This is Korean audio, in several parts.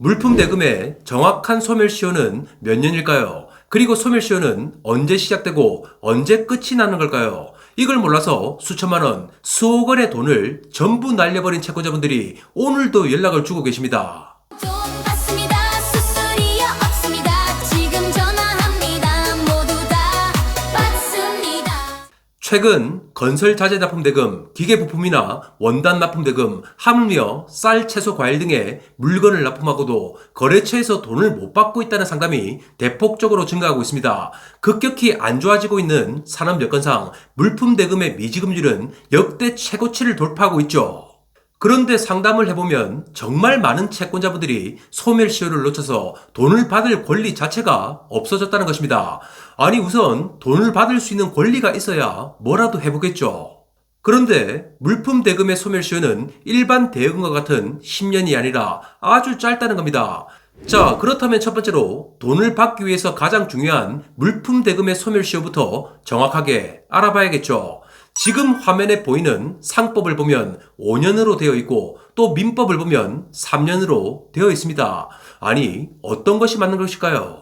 물품 대금의 정확한 소멸시효는 몇 년일까요? 그리고 소멸시효는 언제 시작되고 언제 끝이 나는 걸까요? 이걸 몰라서 수천만 원, 수억 원의 돈을 전부 날려버린 채권자분들이 오늘도 연락을 주고 계십니다. 돈 받습니다. 수수료 없습니다. 지금 전화합니다. 모두 다 받습니다. 최근 건설 자재 납품 대금, 기계 부품이나 원단 납품 대금, 하물며 쌀, 채소, 과일 등의 물건을 납품하고도 거래처에서 돈을 못 받고 있다는 상담이 대폭적으로 증가하고 있습니다. 급격히 안 좋아지고 있는 산업 여건상 물품 대금의 미지급률은 역대 최고치를 돌파하고 있죠. 그런데 상담을 해보면 정말 많은 채권자분들이 소멸시효를 놓쳐서 돈을 받을 권리 자체가 없어졌다는 것입니다. 아니 우선 돈을 받을 수 있는 권리가 있어야 뭐라도 해보겠죠. 그런데 물품 대금의 소멸시효는 일반 대금과 같은 10년이 아니라 아주 짧다는 겁니다. 자, 그렇다면 첫 번째로 돈을 받기 위해서 가장 중요한 물품 대금의 소멸시효부터 정확하게 알아봐야겠죠. 지금 화면에 보이는 상법을 보면 5년으로 되어 있고 또 민법을 보면 3년으로 되어 있습니다. 아니, 어떤 것이 맞는 것일까요?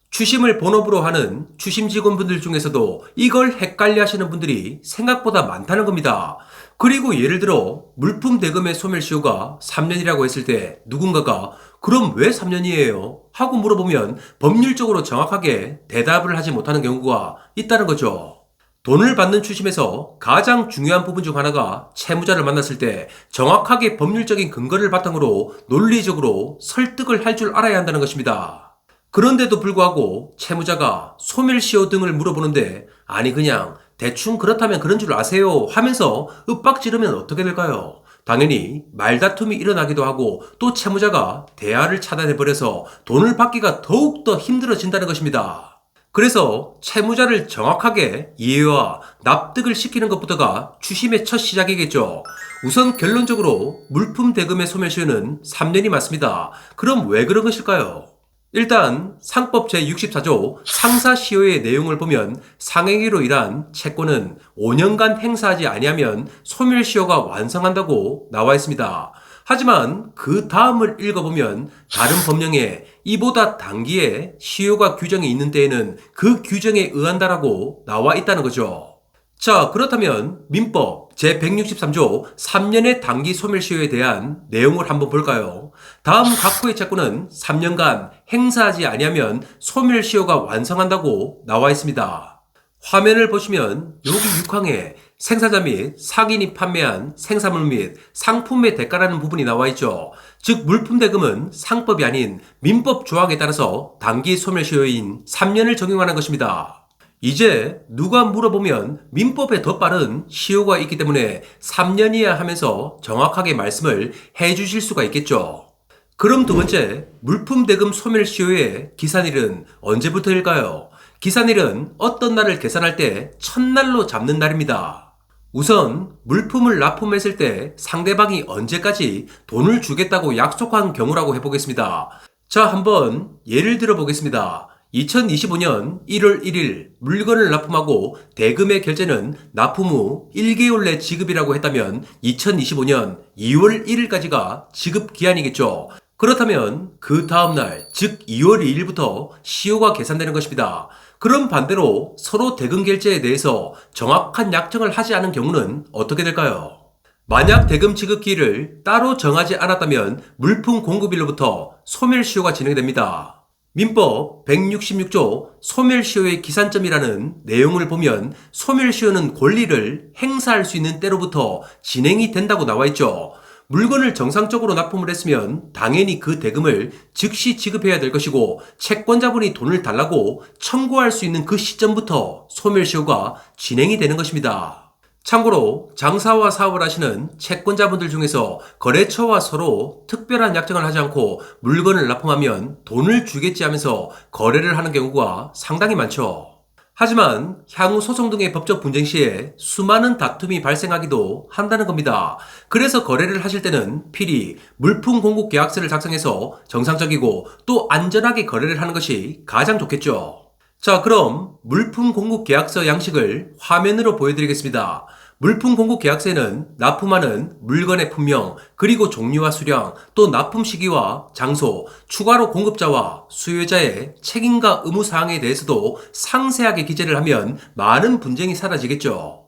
추심을 본업으로 하는 추심 직원분들 중에서도 이걸 헷갈려 하시는 분들이 생각보다 많다는 겁니다. 그리고 예를 들어 물품 대금의 소멸시효가 3년이라고 했을 때 누군가가 그럼 왜 3년이에요? 하고 물어보면 법률적으로 정확하게 대답을 하지 못하는 경우가 있다는 거죠. 돈을 받는 추심에서 가장 중요한 부분 중 하나가 채무자를 만났을 때 정확하게 법률적인 근거를 바탕으로 논리적으로 설득을 할 줄 알아야 한다는 것입니다. 그런데도 불구하고 채무자가 소멸시효 등을 물어보는데 아니 그냥 대충 그렇다면 그런 줄 아세요 하면서 윽박 지르면 어떻게 될까요? 당연히 말다툼이 일어나기도 하고 또 채무자가 대화를 차단해버려서 돈을 받기가 더욱더 힘들어진다는 것입니다. 그래서 채무자를 정확하게 이해와 납득을 시키는 것부터가 추심의 첫 시작이겠죠. 우선 결론적으로 물품 대금의 소멸시효는 3년이 맞습니다. 그럼 왜 그런 것일까요? 일단 상법 제64조 상사시효의 내용을 보면 상행위로 인한 채권은 5년간 행사하지 아니하면 소멸시효가 완성한다고 나와 있습니다. 하지만 그 다음을 읽어보면 다른 법령에 이보다 단기에 시효가 규정이 있는 때에는 그 규정에 의한다라고 나와 있다는 거죠. 자, 그렇다면 민법 제163조 3년의 단기 소멸시효에 대한 내용을 한번 볼까요? 다음 각호의 채권은 3년간 행사하지 아니하면 소멸시효가 완성한다고 나와 있습니다. 화면을 보시면 여기 6항에 생산자 및 상인이 판매한 생산물 및 상품의 대가라는 부분이 나와 있죠. 즉 물품 대금은 상법이 아닌 민법 조항에 따라서 단기 소멸시효인 3년을 적용하는 것입니다. 이제 누가 물어보면 민법에 더 빠른 시효가 있기 때문에 3년이야 하면서 정확하게 말씀을 해주실 수가 있겠죠. 그럼 두 번째, 물품 대금 소멸시효의 기산일은 언제부터일까요? 기산일은 어떤 날을 계산할 때 첫날로 잡는 날입니다. 우선 물품을 납품했을 때 상대방이 언제까지 돈을 주겠다고 약속한 경우라고 해보겠습니다. 자, 한번 예를 들어 보겠습니다. 2025년 1월 1일 물건을 납품하고 대금의 결제는 납품 후 1개월 내 지급이라고 했다면 2025년 2월 1일까지가 지급 기한이겠죠. 그렇다면 그 다음날 즉 2월 2일부터 시효가 계산되는 것입니다. 그럼 반대로 서로 대금 결제에 대해서 정확한 약정을 하지 않은 경우는 어떻게 될까요? 만약 대금 지급기일을 따로 정하지 않았다면 물품 공급일로부터 소멸시효가 진행됩니다. 민법 166조 소멸시효의 기산점이라는 내용을 보면 소멸시효는 권리를 행사할 수 있는 때로부터 진행이 된다고 나와 있죠. 물건을 정상적으로 납품을 했으면 당연히 그 대금을 즉시 지급해야 될 것이고 채권자분이 돈을 달라고 청구할 수 있는 그 시점부터 소멸시효가 진행이 되는 것입니다. 참고로 장사와 사업을 하시는 채권자분들 중에서 거래처와 서로 특별한 약정을 하지 않고 물건을 납품하면 돈을 주겠지 하면서 거래를 하는 경우가 상당히 많죠. 하지만 향후 소송 등의 법적 분쟁 시에 수많은 다툼이 발생하기도 한다는 겁니다. 그래서 거래를 하실 때는 필히 물품 공급 계약서를 작성해서 정상적이고 또 안전하게 거래를 하는 것이 가장 좋겠죠. 자, 그럼 물품 공급 계약서 양식을 화면으로 보여드리겠습니다. 물품 공급 계약서에는 납품하는 물건의 품명, 그리고 종류와 수량, 또 납품 시기와 장소, 추가로 공급자와 수요자의 책임과 의무 사항에 대해서도 상세하게 기재를 하면 많은 분쟁이 사라지겠죠.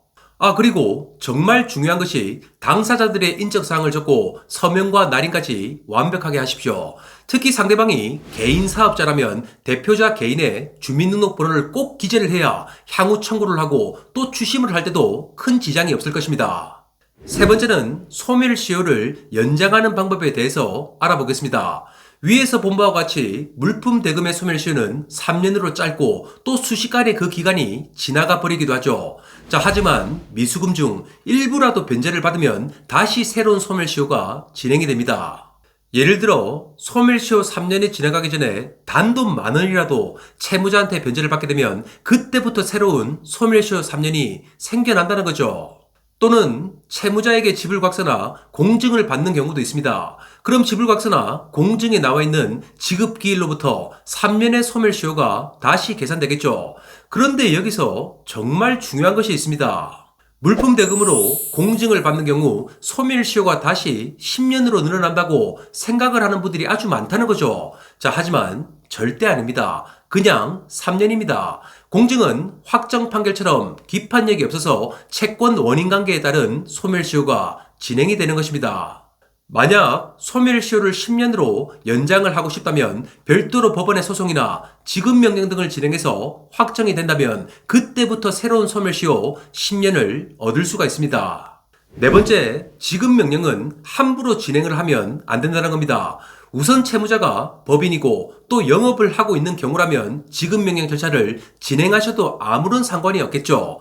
그리고 정말 중요한 것이 당사자들의 인적사항을 적고 서명과 날인까지 완벽하게 하십시오. 특히 상대방이 개인 사업자라면 대표자 개인의 주민등록번호를 꼭 기재를 해야 향후 청구를 하고 또 추심을 할 때도 큰 지장이 없을 것입니다. 세 번째는 소멸시효를 연장하는 방법에 대해서 알아보겠습니다. 위에서 본 바와 같이 물품 대금의 소멸시효는 3년으로 짧고 또 순식간에 그 기간이 지나가 버리기도 하죠. 하지만 미수금 중 일부라도 변제를 받으면 다시 새로운 소멸시효가 진행이 됩니다. 예를 들어 소멸시효 3년이 지나가기 전에 단돈 10,000원이라도 채무자한테 변제를 받게 되면 그때부터 새로운 소멸시효 3년이 생겨난다는 거죠. 또는 채무자에게 지불각서나 공증을 받는 경우도 있습니다. 그럼 지불각서나 공증에 나와 있는 지급기일로부터 3년의 소멸시효가 다시 계산되겠죠. 그런데 여기서 정말 중요한 것이 있습니다. 물품 대금으로 공증을 받는 경우 소멸시효가 다시 10년으로 늘어난다고 생각을 하는 분들이 아주 많다는 거죠. 하지만 절대 아닙니다. 그냥 3년입니다. 공증은 확정 판결처럼 기판력이 없어서 채권 원인 관계에 따른 소멸시효가 진행이 되는 것입니다. 만약 소멸시효를 10년으로 연장을 하고 싶다면 별도로 법원의 소송이나 지급명령 등을 진행해서 확정이 된다면 그때부터 새로운 소멸시효 10년을 얻을 수가 있습니다. 네 번째, 지급명령은 함부로 진행을 하면 안 된다는 겁니다. 우선 채무자가 법인이고 또 영업을 하고 있는 경우라면 지급명령 절차를 진행하셔도 아무런 상관이 없겠죠.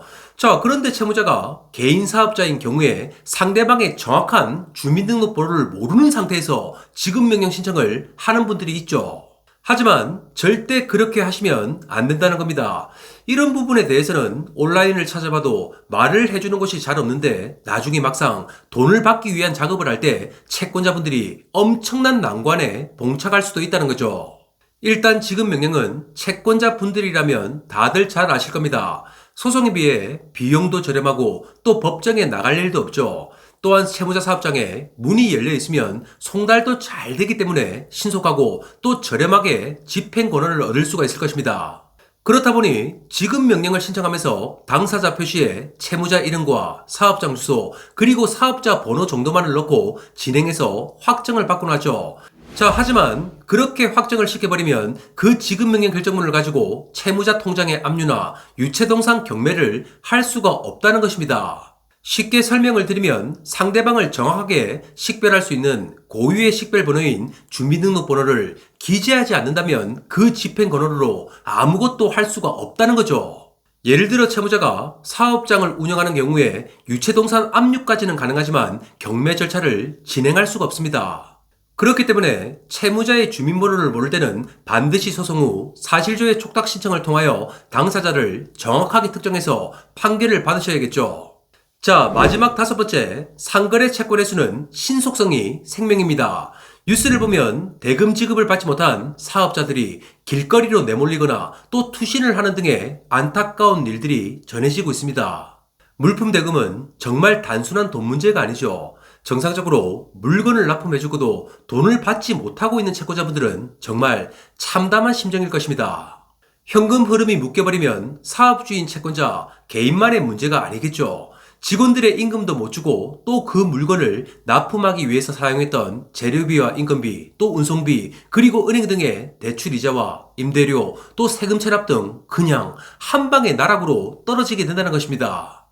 그런데 채무자가 개인 사업자인 경우에 상대방의 정확한 주민등록번호를 모르는 상태에서 지급명령 신청을 하는 분들이 있죠. 하지만 절대 그렇게 하시면 안 된다는 겁니다. 이런 부분에 대해서는 온라인을 찾아봐도 말을 해주는 곳이 잘 없는데 나중에 막상 돈을 받기 위한 작업을 할 때 채권자분들이 엄청난 난관에 봉착할 수도 있다는 거죠. 일단 지급명령은 채권자 분들이라면 다들 잘 아실 겁니다. 소송에 비해 비용도 저렴하고 또 법정에 나갈 일도 없죠. 또한 채무자 사업장에 문이 열려 있으면 송달도 잘 되기 때문에 신속하고 또 저렴하게 집행 권한을 얻을 수가 있을 것입니다. 그렇다 보니 지급명령을 신청하면서 당사자 표시에 채무자 이름과 사업장 주소 그리고 사업자 번호 정도만을 넣고 진행해서 확정을 받곤 하죠. 하지만 그렇게 확정을 시켜버리면 그 지급명령 결정문을 가지고 채무자 통장에 압류나 유체동산 경매를 할 수가 없다는 것입니다. 쉽게 설명을 드리면 상대방을 정확하게 식별할 수 있는 고유의 식별번호인 주민등록번호를 기재하지 않는다면 그 집행권한으로 아무것도 할 수가 없다는 거죠. 예를 들어 채무자가 사업장을 운영하는 경우에 유체동산 압류까지는 가능하지만 경매 절차를 진행할 수가 없습니다. 그렇기 때문에 채무자의 주민번호를 모를 때는 반드시 소송 후 사실조회 촉탁 신청을 통하여 당사자를 정확하게 특정해서 판결을 받으셔야겠죠. 마지막 다섯 번째, 상거래 채권의 수는 신속성이 생명입니다. 뉴스를 보면 대금 지급을 받지 못한 사업자들이 길거리로 내몰리거나 또 투신을 하는 등의 안타까운 일들이 전해지고 있습니다. 물품 대금은 정말 단순한 돈 문제가 아니죠. 정상적으로 물건을 납품해주고도 돈을 받지 못하고 있는 채권자분들은 정말 참담한 심정일 것입니다. 현금 흐름이 묶여버리면 사업주인 채권자 개인만의 문제가 아니겠죠. 직원들의 임금도 못 주고 또 그 물건을 납품하기 위해서 사용했던 재료비와 인건비, 또 운송비, 그리고 은행 등의 대출이자와 임대료, 또 세금 체납 등 그냥 한 방에 나락으로 떨어지게 된다는 것입니다.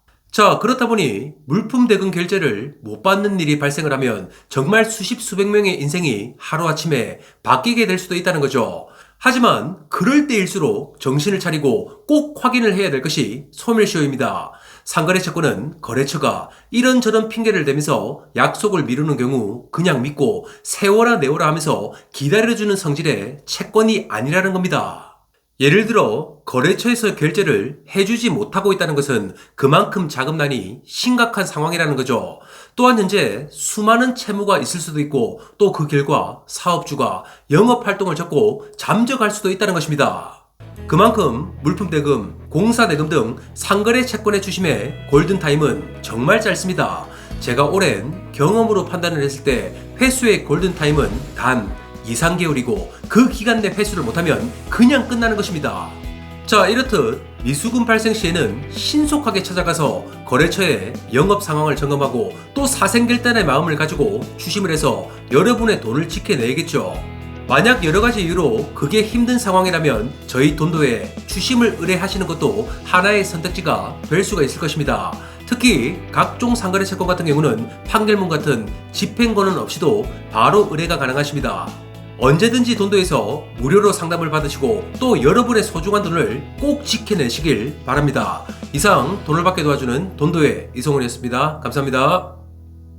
그렇다 보니 물품 대금 결제를 못 받는 일이 발생을 하면 정말 수십 수백 명의 인생이 하루아침에 바뀌게 될 수도 있다는 거죠. 하지만 그럴 때일수록 정신을 차리고 꼭 확인을 해야 될 것이 소멸시효입니다. 상거래 채권은 거래처가 이런저런 핑계를 대면서 약속을 미루는 경우 그냥 믿고 세워라 내워라 하면서 기다려주는 성질의 채권이 아니라는 겁니다. 예를 들어 거래처에서 결제를 해주지 못하고 있다는 것은 그만큼 자금난이 심각한 상황이라는 거죠. 또한 현재 수많은 채무가 있을 수도 있고 또 그 결과 사업주가 영업활동을 접고 잠적할 수도 있다는 것입니다. 그만큼 물품대금, 공사대금 등 상거래 채권의 추심의 골든타임은 정말 짧습니다. 제가 오랜 경험으로 판단을 했을 때 회수의 골든타임은 단 2~3개월이고 그 기간 내 회수를 못하면 그냥 끝나는 것입니다. 자, 이렇듯 미수금 발생 시에는 신속하게 찾아가서 거래처의 영업 상황을 점검하고 또 사생결단의 마음을 가지고 추심을 해서 여러분의 돈을 지켜내야겠죠. 만약 여러가지 이유로 그게 힘든 상황이라면 저희 돈도에 추심을 의뢰하시는 것도 하나의 선택지가 될 수가 있을 것입니다. 특히 각종 상거래 채권 같은 경우는 판결문 같은 집행권은 없이도 바로 의뢰가 가능하십니다. 언제든지 돈도에서 무료로 상담을 받으시고 또 여러분의 소중한 돈을 꼭 지켜내시길 바랍니다. 이상 돈을 받게 도와주는 돈도의 이성훈이었습니다. 감사합니다.